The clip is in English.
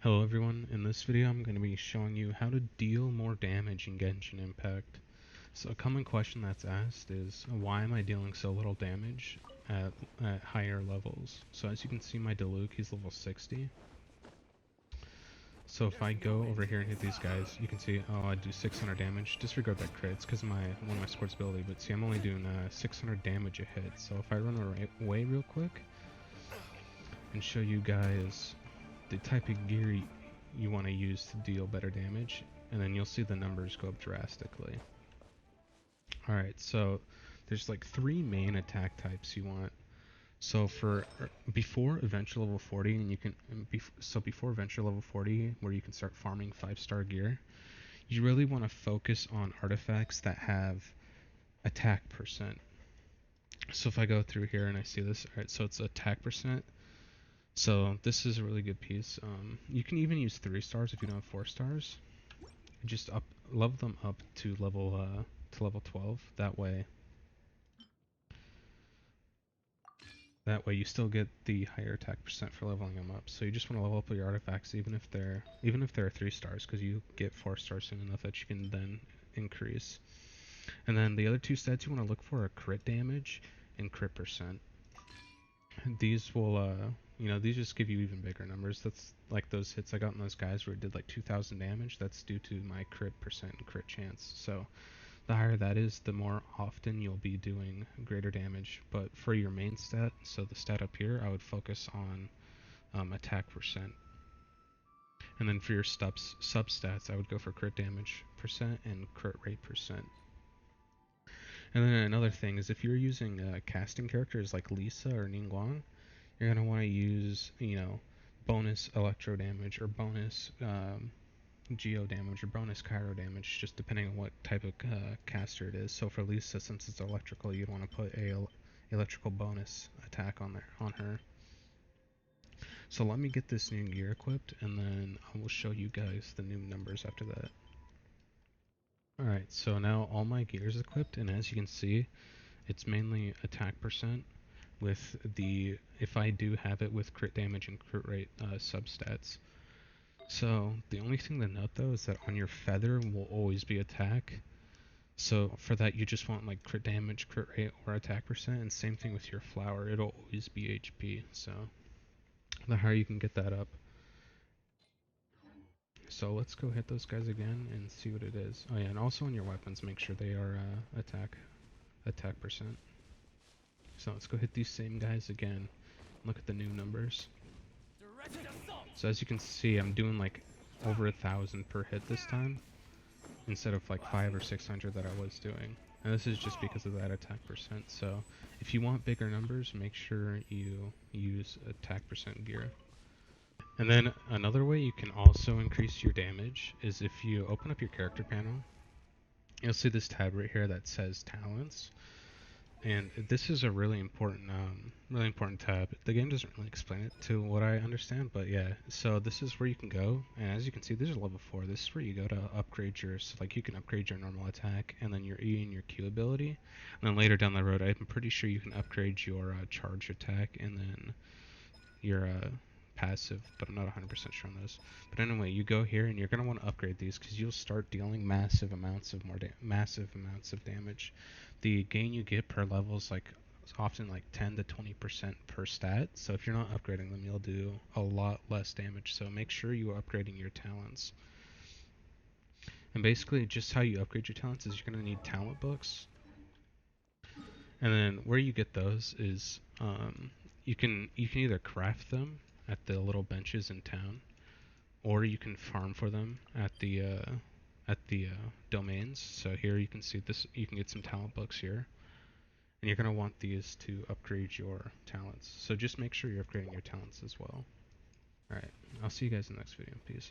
Hello everyone, in this video I'm going to be showing you how to deal more damage in Genshin Impact. So a common question that's asked is, why am I dealing so little damage at higher levels? So as you can see, my Diluc, he's level 60. So if I go over here and hit these guys, you can see, oh, I do 600 damage. Disregard that crit, it's because of one of my sports ability, but see, I'm only doing 600 damage a hit. So if I run away real quick and show you guys the type of gear you want to use to deal better damage, and then you'll see the numbers go up drastically. Alright, so there's like 3 main attack types you want. So for before adventure level 40, and you can before adventure level 40, where you can start farming 5-star gear, you really want to focus on artifacts that have attack percent. So if I go through here and I see this, alright, so it's attack percent. So this is a really good piece. You can even use 3 stars if you don't have 4 stars. Just level them up to level 12. That way you still get the higher attack percent for leveling them up. So you just want to level up your artifacts even if they're 3 stars, because you get 4 stars soon enough that you can then increase. And then the other 2 stats you want to look for are crit damage and crit percent. These will these just give you even bigger numbers. That's like those hits I got in those guys where it did like 2,000 damage. That's due to my crit percent and crit chance. So the higher that is, the more often you'll be doing greater damage. But for your main stat, so the stat up here, I would focus on attack percent. And then for your substats, I would go for crit damage percent and crit rate percent. And then another thing is, if you're using casting characters like Lisa or Ningguang, you're going to want to use, bonus electro damage or bonus geo damage or bonus Cairo damage, just depending on what type of caster it is. So for Lisa, since it's electrical, you'd want to put a electrical bonus attack on her. So let me get this new gear equipped, and then I will show you guys the new numbers after that. Alright, so now all my gear is equipped, and as you can see, it's mainly attack percent with if I do have it with crit damage and crit rate substats. So the only thing to note though is that on your feather will always be attack. So for that you just want like crit damage, crit rate, or attack percent, and same thing with your flower, it'll always be HP. So the higher you can get that up. So let's go hit those guys again and see what it is. Oh yeah, and also on your weapons, make sure they are attack percent. So let's go hit these same guys again. Look at the new numbers. So as you can see, I'm doing like over 1,000 per hit this time, instead of like 500 or 600 that I was doing. And this is just because of that attack percent. So if you want bigger numbers, make sure you use attack percent gear. And then another way you can also increase your damage is if you open up your character panel, you'll see this tab right here that says talents. And this is a really important tab. The game doesn't really explain it to what I understand, but yeah. So this is where you can go, and as you can see, this is level 4. This is where you go to upgrade so like you can upgrade your normal attack, and then your E and your Q ability. And then later down the road, I'm pretty sure you can upgrade your charge attack, and then your passive, but I'm not 100% sure on those. But anyway, you go here, and you're gonna want to upgrade these because you'll start dealing massive amounts of damage. The gain you get per level is like often like 10 to 20% per stat. So if you're not upgrading them, you'll do a lot less damage. So make sure you are upgrading your talents. And basically, just how you upgrade your talents is you're gonna need talent books. And then where you get those is you can either craft them at the little benches in town, or you can farm for them at the domains. So here you can see this. You can get some talent books here, and you're gonna want these to upgrade your talents. So just make sure you're upgrading your talents as well. All right, I'll see you guys in the next video. Peace.